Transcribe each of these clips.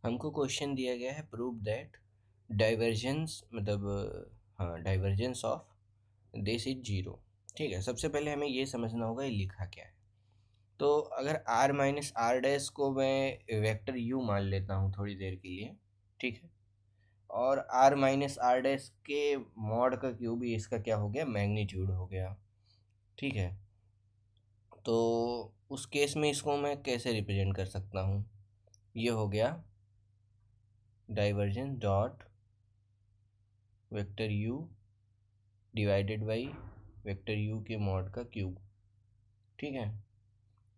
हमको क्वेश्चन दिया गया है प्रूव दैट डाइवर्जेंस मतलब हाँ divergence of this is zero. ठीक है, सबसे पहले हमें ये समझना होगा ये लिखा क्या है। तो अगर r माइनस आर डैश को मैं वेक्टर u मान लेता हूँ थोड़ी देर के लिए, ठीक है, और r माइनस आर डैश के मॉड का क्यूब इसका क्या हो गया, मैग्नीट्यूड हो गया। ठीक है, तो उस केस में इसको मैं कैसे रिप्रेजेंट कर सकता हूँ, ये हो गया divergence dot vector u divided by vector u के मॉड का क्यूब। ठीक है,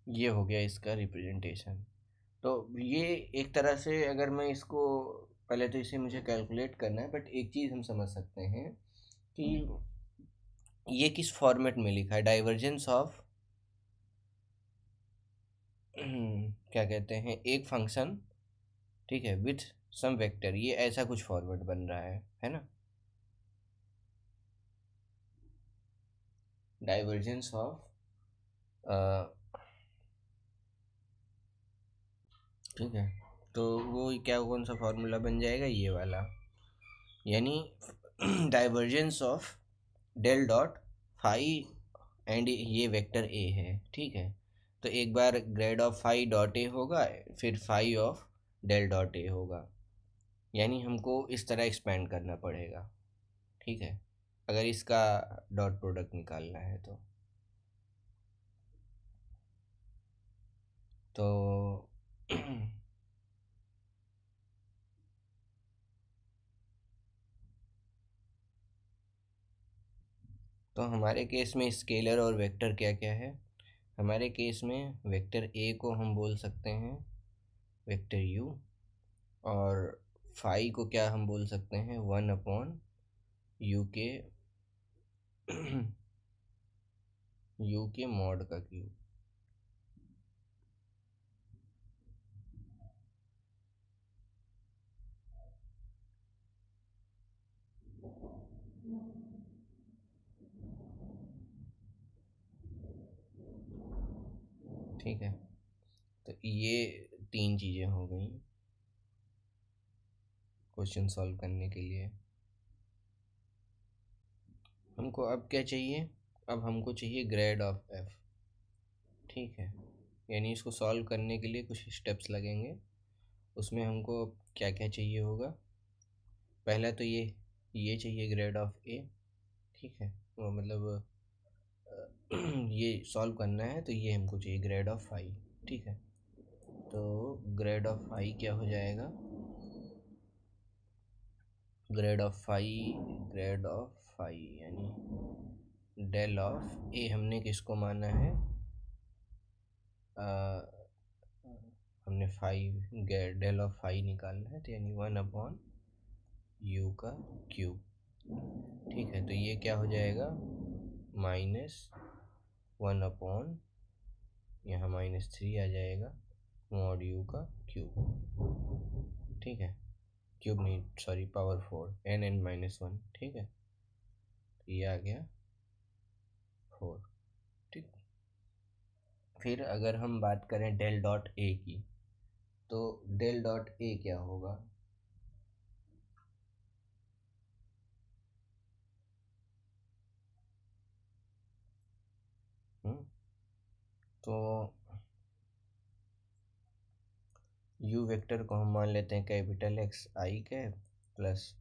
ये हो गया इसका रिप्रेजेंटेशन। तो ये एक तरह से अगर मैं इसको, पहले तो इसे मुझे कैलकुलेट करना है, बट एक चीज़ हम समझ सकते हैं कि ये किस फॉर्मेट में लिखा है, डाइवर्जेंस ऑफ क्या कहते हैं, एक फंक्शन, ठीक है, विथ सम वेक्टर, ये ऐसा कुछ फॉर्मेट बन रहा है ना। डाइवर्जेंस ऑफ ठीक है, तो वो क्या कौन सा फॉर्मूला बन जाएगा, ये वाला, यानी divergence of del dot phi and ये वेक्टर ए है। ठीक है, तो एक बार grad of phi dot A होगा, फिर phi of del dot A होगा, यानी हमको इस तरह एक्सपेंड करना पड़ेगा। ठीक है, अगर इसका डॉट प्रोडक्ट निकालना है तो तो हमारे केस में स्केलर और वेक्टर क्या क्या है। हमारे केस में वेक्टर ए को हम बोल सकते हैं वेक्टर यू, और फाई को क्या हम बोल सकते हैं, 1 अपॉन यू के यू के मॉड का क्यूब। ठीक है, तो ये तीन चीज़ें हो गई क्वेश्चन सॉल्व करने के लिए। हमको अब क्या चाहिए, अब हमको चाहिए ग्रेड ऑफ एफ। ठीक है, यानी इसको सॉल्व करने के लिए कुछ स्टेप्स लगेंगे, उसमें हमको क्या क्या चाहिए होगा। पहला तो ये चाहिए ग्रेड ऑफ ए। ठीक है, वो मतलब ये सॉल्व करना है तो ये हमको चाहिए ग्रेड ऑफ फाई। ठीक है, तो ग्रेड ऑफ फाई क्या हो जाएगा, ग्रेड ऑफ फाई यानी डेल ऑफ ए, हमने किसको माना है, आ, हमने फाइव डेल ऑफ फाई निकालना है, तो यानी 1 अपॉन यू का क्यूब। ठीक है, तो ये क्या हो जाएगा, -1 अपॉन, यहाँ -3 आ जाएगा, मॉड यू का क्यूब। ठीक है, क्यूब नहीं सॉरी पावर 4 n(n)-1। ठीक है, तो ये आ गया 4। ठीक, फिर अगर हम बात करें डेल डॉट ए की, तो डेल डॉट ए क्या होगा, हम्म, तो यू वेक्टर को हम मान लेते हैं कैपिटल एक्स आई कैप प्लस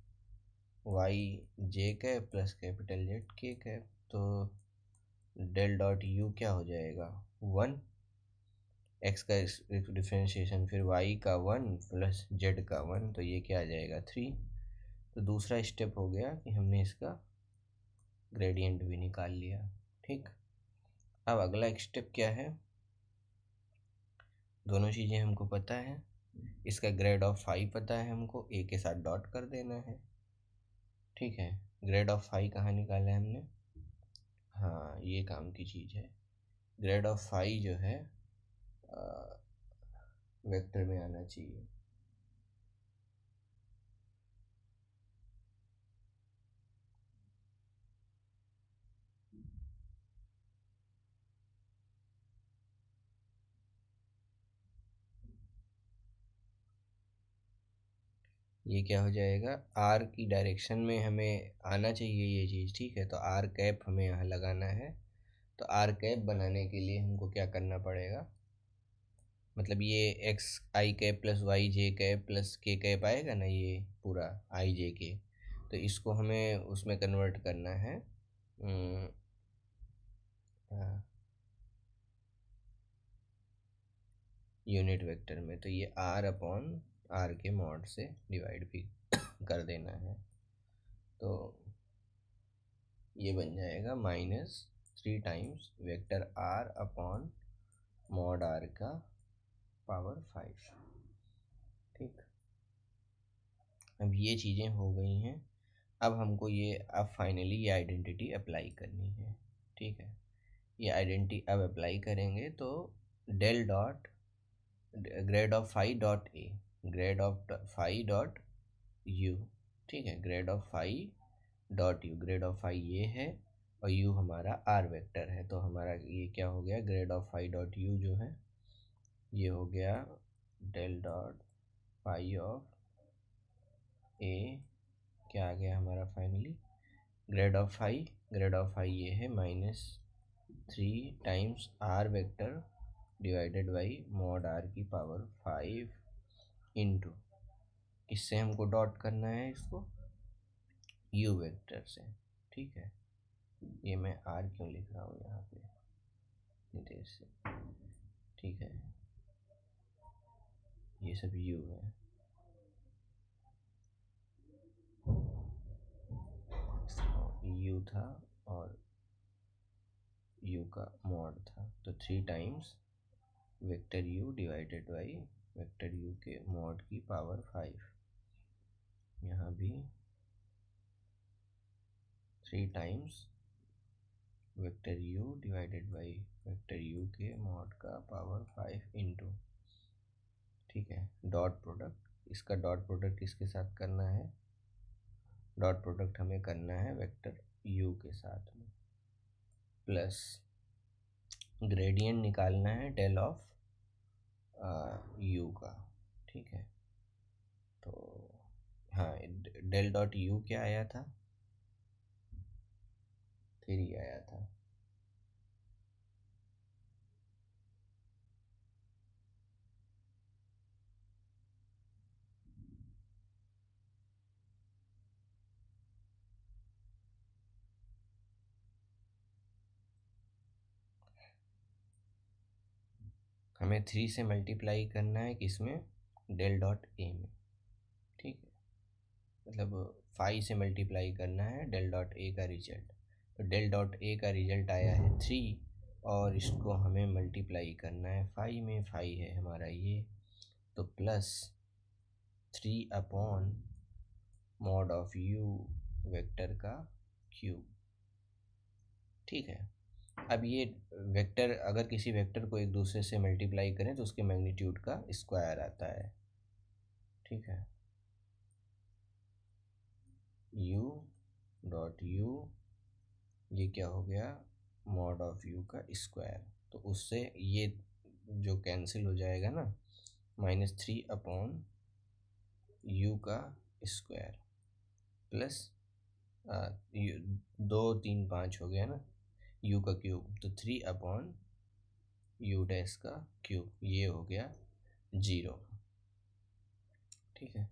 वाई जे कैप प्लस कैपिटल जेड के कैप। तो डेल डॉट यू क्या हो जाएगा, 1, एक्स का डिफ्रेंशिएशन, फिर वाई का 1 प्लस जेड का 1, तो ये क्या आ जाएगा 3। तो दूसरा स्टेप हो गया कि हमने इसका ग्रेडियंट भी निकाल लिया। ठीक, अब अगला स्टेप क्या है, दोनों चीज़ें हमको पता है, इसका ग्रेड ऑफ फाई पता है, हमको ए के साथ डॉट कर देना है। ठीक है, ग्रेड ऑफ फाई कहाँ निकाला है हमने, हाँ ये काम की चीज़ है, ग्रेड ऑफ फाई जो है वेक्टर में आना चाहिए। ये क्या हो जाएगा, आर की डायरेक्शन में हमें आना चाहिए ये चीज़, ठीक है। तो आर कैप हमें यहाँ लगाना है। तो आर कैप बनाने के लिए हमको क्या करना पड़ेगा, मतलब ये एक्स आई कैप प्लस वाई जे कैप प्लस के कैप आएगा ना, ये पूरा आई जे के, तो इसको हमें उसमें कन्वर्ट करना है यूनिट वेक्टर में। तो ये आर अपॉन आर के मॉड से डिवाइड भी कर देना है। तो ये बन जाएगा -3 times vector R upon mod R का पावर 5। ठीक, अब ये चीज़ें हो गई हैं। अब हमको ये अब फाइनली ये आइडेंटिटी अप्लाई करनी है। ठीक है, ये आइडेंटिटी अब अप्लाई करेंगे तो del dot grad of phi dot A, grad of phi dot U. ठीक है, grad of phi dot U, grad of phi ये है और यू हमारा आर वेक्टर है। तो हमारा ये क्या हो गया, grad of phi dot U जो है ये हो गया del dot phi of A, क्या आ गया हमारा फाइनली, ग्रेड ऑफ फाई ये है -3 times R vector divided by mod R की पावर 5 इंटू, इससे हमको डॉट करना है इसको यू वेक्टर से। ठीक है, ये मैं आर क्यों लिख रहा हूँ यहाँ पे इतनी देर से, ठीक है, ये सब यू है। यू था और यू का मॉड था, तो 3 times vector you divided by vector you के मॉड की पावर 5। यहाँ भी 3 times vector you divided by vector you के मॉड का पावर 5 इंटू, ठीक है, डॉट प्रोडक्ट, इसका डॉट प्रोडक्ट किसके साथ करना है, डॉट प्रोडक्ट हमें करना है वेक्टर यू के साथ में, प्लस ग्रेडियंट निकालना है डेल ऑफ यू का। ठीक है, तो हाँ, डेल डॉट यू क्या आया था, 3 आया था। हमें 3 से मल्टीप्लाई करना है किसमें, डेल डॉट ए में। ठीक है, मतलब 5 से मल्टीप्लाई करना है डेल डॉट ए का रिजल्ट। तो डेल डॉट ए का रिजल्ट आया है 3 और इसको हमें मल्टीप्लाई करना है 5 में, 5 है हमारा ये, तो plus 3 upon mod of you vector का क्यूब। ठीक है, अब ये वेक्टर अगर किसी वेक्टर को एक दूसरे से मल्टीप्लाई करें तो उसके मैग्नीट्यूड का स्क्वायर आता है। ठीक है, u डॉट यू, ये क्या हो गया, मॉड ऑफ यू का स्क्वायर, तो उससे ये जो कैंसिल हो जाएगा ना, -3 अपॉन यू का स्क्वायर प्लस 2 3 5 हो गया ना, यू का क्यूब, तो 3 अपॉन यू डैश का क्यूब, ये हो गया 0। ठीक है,